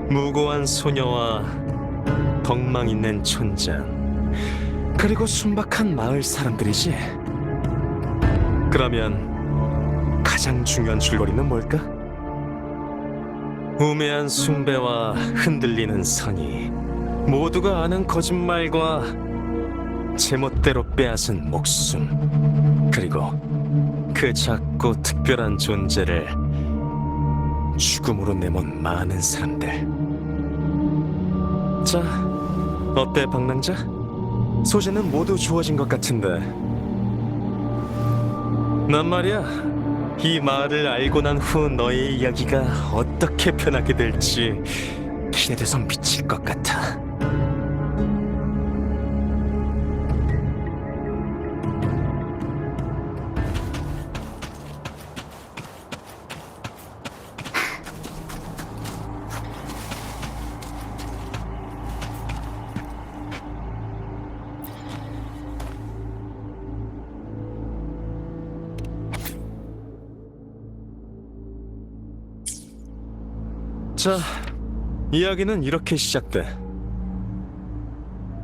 무고한 소녀와 덕망 있는 촌장, 그리고 순박한 마을 사람들이지. 그러면 가장 중요한 줄거리는 뭘까? 우매한 숭배와 흔들리는 선의, 모두가 아는 거짓말과 제멋대로 빼앗은 목숨, 그리고 그 작고 특별한 존재를 죽음으로 내몬 많은 사람들. 자, 어때 방랑자? 소재는 모두 주어진 것 같은데. 난 말이야, 이 마을을 알고 난 후 너의 이야기가 어떻게 변하게 될지 기대돼서 미칠 것 같아. 자, 이야기는 이렇게 시작돼.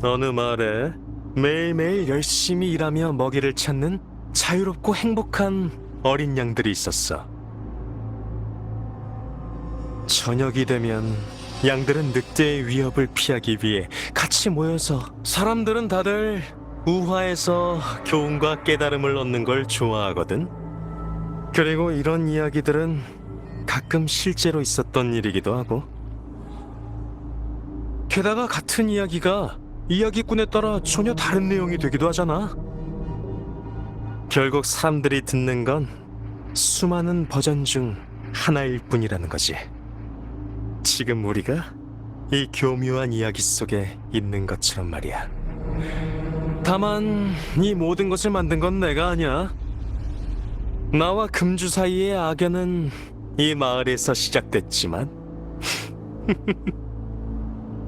어느 마을에 매일매일 열심히 일하며 먹이를 찾는 자유롭고 행복한 어린 양들이 있었어. 저녁이 되면 양들은 늑대의 위협을 피하기 위해 같이 모여서, 사람들은 다들 우화에서 교훈과 깨달음을 얻는 걸 좋아하거든. 그리고 이런 이야기들은 가끔 실제로 있었던 일이기도 하고. 게다가 같은 이야기가 이야기꾼에 따라 전혀 다른 내용이 되기도 하잖아. 결국 사람들이 듣는 건 수많은 버전 중 하나일 뿐이라는 거지. 지금 우리가 이 교묘한 이야기 속에 있는 것처럼 말이야. 다만 이 모든 것을 만든 건 내가 아니야. 나와 금주 사이의 악연은 이 마을에서 시작됐지만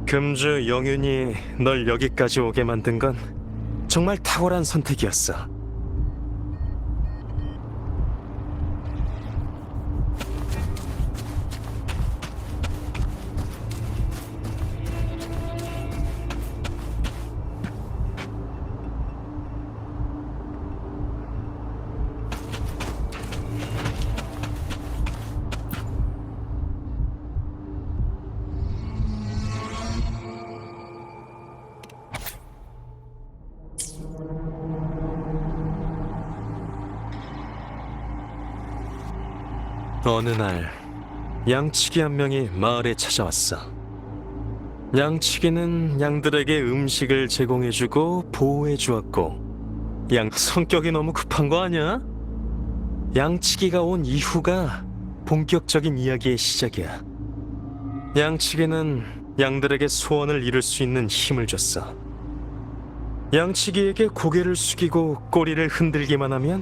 금주 영윤이 널 여기까지 오게 만든 건 정말 탁월한 선택이었어. 어느 날 양치기 한 명이 마을에 찾아왔어. 양치기는 양들에게 음식을 제공해주고 보호해주었고, 양 성격이 너무 급한 거 아니야? 양치기가 온 이후가 본격적인 이야기의 시작이야. 양치기는 양들에게 소원을 이룰 수 있는 힘을 줬어. 양치기에게 고개를 숙이고 꼬리를 흔들기만 하면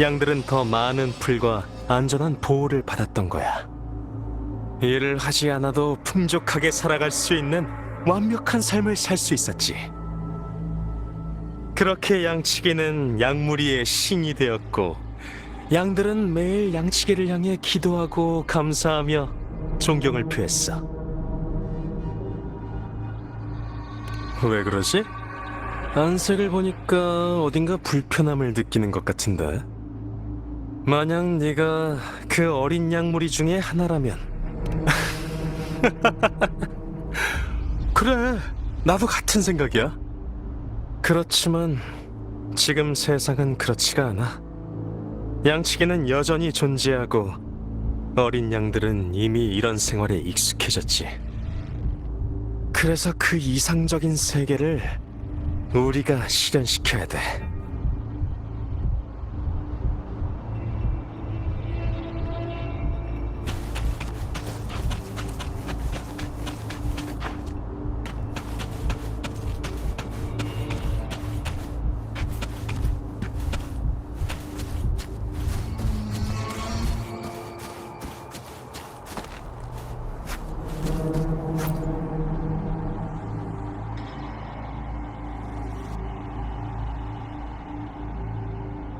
양들은 더 많은 풀과 안전한 보호를 받았던 거야. 일을 하지 않아도 풍족하게 살아갈 수 있는 완벽한 삶을 살 수 있었지. 그렇게 양치기는 양무리의 신이 되었고, 양들은 매일 양치기를 향해 기도하고 감사하며 존경을 표했어. 왜 그러지? 안색을 보니까 어딘가 불편함을 느끼는 것 같은데. 만약 네가 그 어린 양무리 중에 하나라면 그래, 나도 같은 생각이야. 그렇지만 지금 세상은 그렇지가 않아. 양치기는 여전히 존재하고 어린 양들은 이미 이런 생활에 익숙해졌지. 그래서 그 이상적인 세계를 우리가 실현시켜야 돼.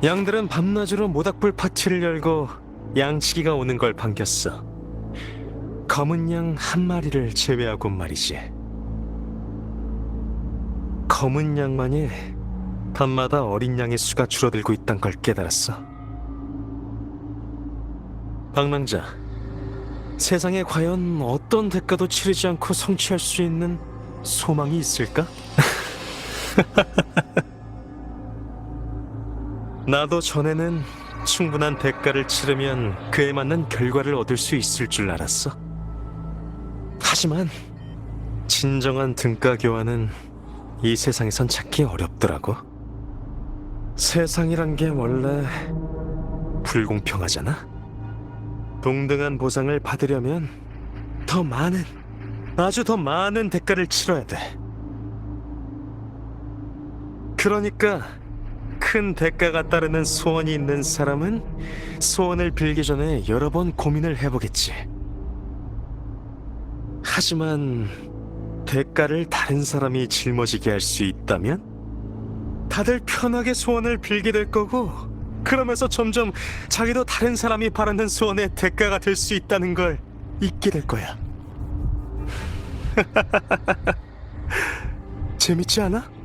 양들은 밤낮으로 모닥불 파티를 열고 양치기가 오는 걸 반겼어. 검은 양 한 마리를 제외하고 말이지. 검은 양만이 밤마다 어린 양의 수가 줄어들고 있단 걸 깨달았어. 방랑자, 세상에 과연 어떤 대가도 치르지 않고 성취할 수 있는 소망이 있을까? 나도 전에는 충분한 대가를 치르면 그에 맞는 결과를 얻을 수 있을 줄 알았어. 하지만 진정한 등가 교환은 이 세상에선 찾기 어렵더라고. 세상이란 게 원래 불공평하잖아. 동등한 보상을 받으려면 더 많은, 아주 더 많은 대가를 치러야 돼. 그러니까 큰 대가가 따르는 소원이 있는 사람은 소원을 빌기 전에 여러 번 고민을 해보겠지. 하지만 대가를 다른 사람이 짊어지게 할 수 있다면 다들 편하게 소원을 빌게 될 거고, 그러면서 점점 자기도 다른 사람이 바라는 소원의 대가가 될 수 있다는 걸 잊게 될 거야. 재밌지 않아?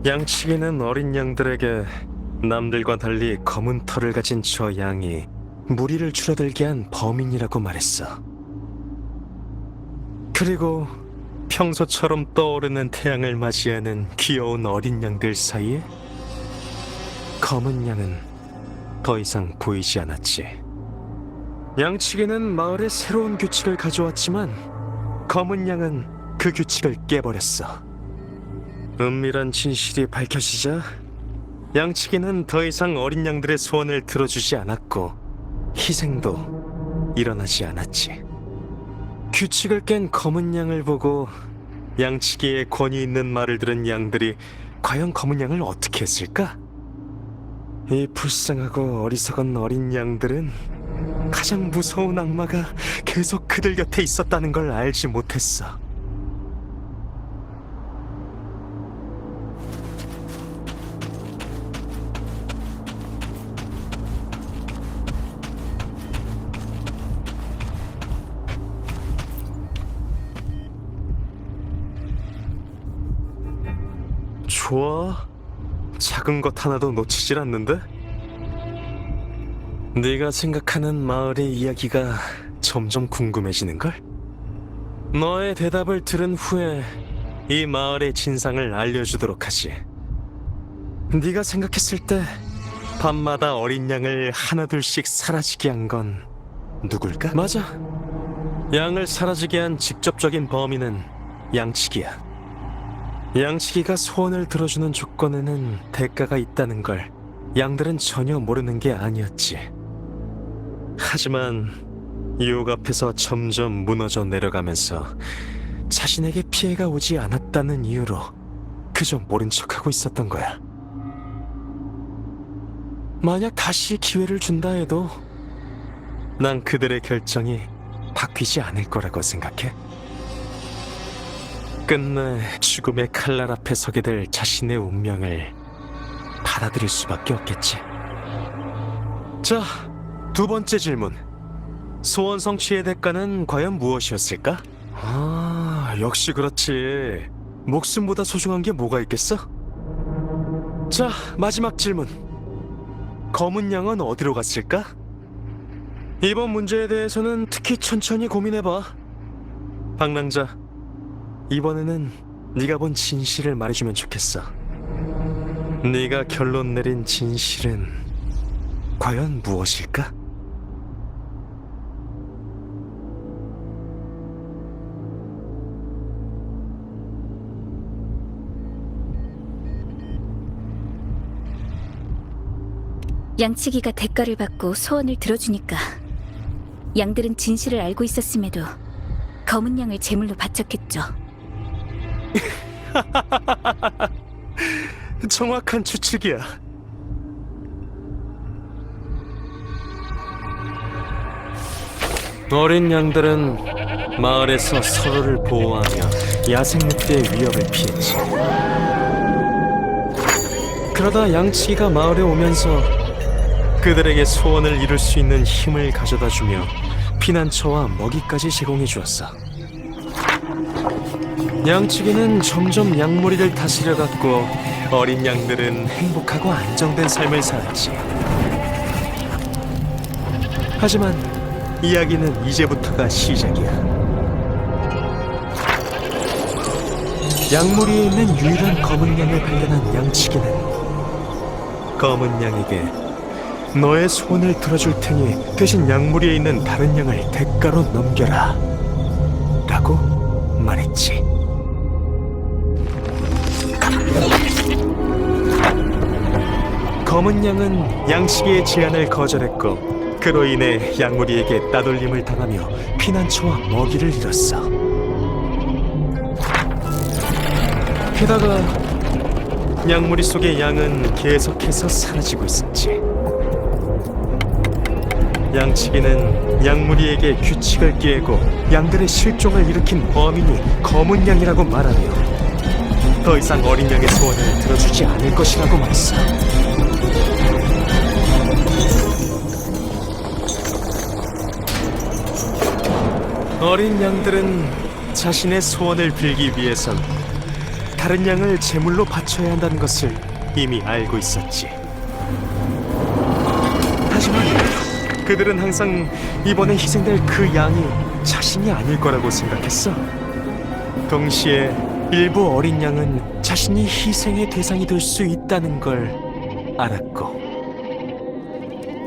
양치기는 어린 양들에게 남들과 달리 검은 털을 가진 저 양이 무리를 줄어들게 한 범인이라고 말했어. 그리고 평소처럼 떠오르는 태양을 맞이하는 귀여운 어린 양들 사이에 검은 양은 더 이상 보이지 않았지. 양치기는 마을에 새로운 규칙을 가져왔지만 검은 양은 그 규칙을 깨버렸어. 은밀한 진실이 밝혀지자 양치기는 더 이상 어린 양들의 소원을 들어주지 않았고 희생도 일어나지 않았지. 규칙을 깬 검은 양을 보고 양치기의 권위 있는 말을 들은 양들이 과연 검은 양을 어떻게 했을까? 이 불쌍하고 어리석은 어린 양들은 가장 무서운 악마가 계속 그들 곁에 있었다는 걸 알지 못했어. 좋아. 작은 것 하나도 놓치질 않는데? 네가 생각하는 마을의 이야기가 점점 궁금해지는걸? 너의 대답을 들은 후에 이 마을의 진상을 알려주도록 하지. 네가 생각했을 때 밤마다 어린 양을 하나둘씩 사라지게 한 건 누굴까? 맞아. 양을 사라지게 한 직접적인 범인은 양치기야. 양치기가 소원을 들어주는 조건에는 대가가 있다는 걸 양들은 전혀 모르는 게 아니었지. 하지만 유혹 앞에서 점점 무너져 내려가면서 자신에게 피해가 오지 않았다는 이유로 그저 모른 척하고 있었던 거야. 만약 다시 기회를 준다 해도 난 그들의 결정이 바뀌지 않을 거라고 생각해. 끝내 죽음의 칼날 앞에 서게 될 자신의 운명을 받아들일 수밖에 없겠지. 자, 두 번째 질문. 소원 성취의 대가는 과연 무엇이었을까? 아, 역시 그렇지. 목숨보다 소중한 게 뭐가 있겠어? 자, 마지막 질문. 검은 양은 어디로 갔을까? 이번 문제에 대해서는 특히 천천히 고민해봐. 방랑자, 이번에는 네가 본 진실을 말해주면 좋겠어. 네가 결론 내린 진실은 과연 무엇일까? 양치기가 대가를 받고 소원을 들어주니까 양들은 진실을 알고 있었음에도 검은 양을 제물로 바쳤겠죠. 정확한 추측이야. 어린 양들은 마을에서 서로를 보호하며 야생 늑대의 위협을 피했지. 그러다 양치기가 마을에 오면서 그들에게 소원을 이룰 수 있는 힘을 가져다 주며 피난처와 먹이까지 제공해 주었어. 양치기는 점점 양무리를 다스려갔고 어린 양들은 행복하고 안정된 삶을 살았지. 하지만 이야기는 이제부터가 시작이야. 양무리에 있는 유일한 검은 양을 발견한 양치기는 검은 양에게 너의 소원을 들어줄 테니 대신 양무리에 있는 다른 양을 대가로 넘겨라 라고 말했지. 검은 양은 양치기의 제안을 거절했고 그로 인해 양무리에게 따돌림을 당하며 피난처와 먹이를 잃었어. 게다가 양무리 속의 양은 계속해서 사라지고 있었지. 양치기는 양무리에게 규칙을 깨고 양들의 실종을 일으킨 범인이 검은 양이라고 말하며 더 이상 어린 양의 소원을 들어주지 않을 것이라고 말했어. 어린 양들은 자신의 소원을 빌기 위해선 다른 양을 제물로 바쳐야 한다는 것을 이미 알고 있었지. 하지만 그들은 항상 이번에 희생될 그 양이 자신이 아닐 거라고 생각했어. 동시에 일부 어린 양은 자신이 희생의 대상이 될 수 있다는 걸 알았고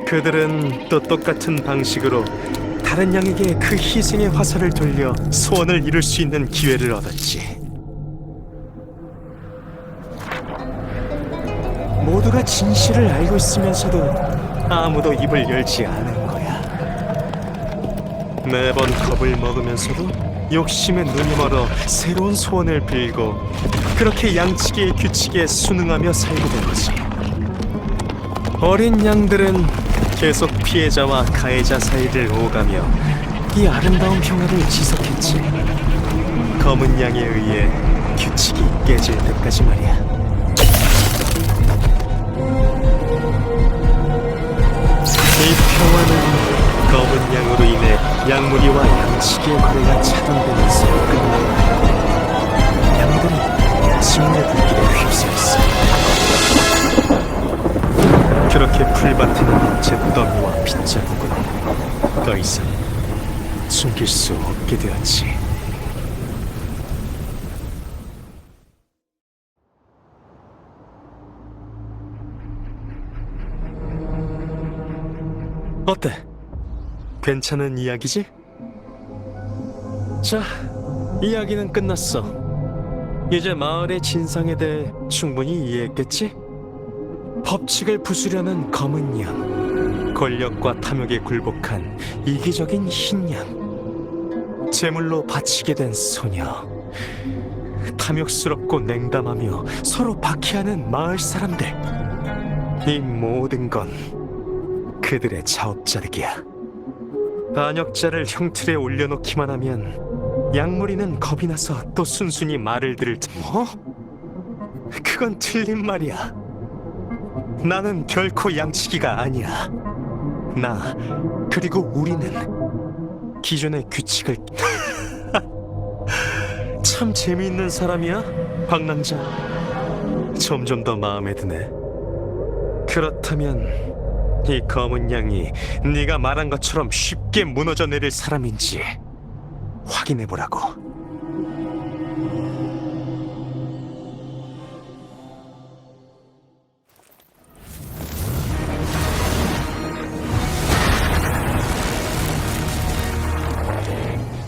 그들은 또 똑같은 방식으로 다른 양에게 그 희생의 화살을 돌려 소원을 이룰 수 있는 기회를 얻었지. 모두가 진실을 알고 있으면서도 아무도 입을 열지 않은 거야. 매번 겁을 먹으면서도 욕심에 눈이 멀어 새로운 소원을 빌고 그렇게 양치기의 규칙에 순응하며 살게 된 거지. 어린 양들은 계속 피해자와 가해자 사이를 오가며 이 아름다운 평화를 지속했지. 검은 양에 의해 규칙이 깨질 때까지 말이야. 이 평화는 검은 양으로 인해 양무리와 양치기의 거래가 차단되면서 끝났다. 양들이 승리의 불길에 휩싸였어. 그렇게 풀밭에 남은 잿더미와 빗자국은 더 이상 숨길 수 없게 되었지. 어때? 괜찮은 이야기지? 자, 이야기는 끝났어. 이제 마을의 진상에 대해 충분히 이해했겠지? 법칙을 부수려는 검은 양, 권력과 탐욕에 굴복한 이기적인 흰 양, 제물로 바치게 된 소녀, 탐욕스럽고 냉담하며 서로 박해하는 마을 사람들. 이 모든 건 그들의 자업자득이야. 반역자를 형틀에 올려놓기만 하면 양무리는 겁이 나서 또 순순히 말을 들을 뭐? 그건 틀린 말이야. 나는 결코 양치기가 아니야. 나 그리고 우리는 기존의 규칙을 참 재미있는 사람이야, 방랑자. 점점 더 마음에 드네. 그렇다면 이 검은 양이 네가 말한 것처럼 쉽게 무너져 내릴 사람인지 확인해보라고.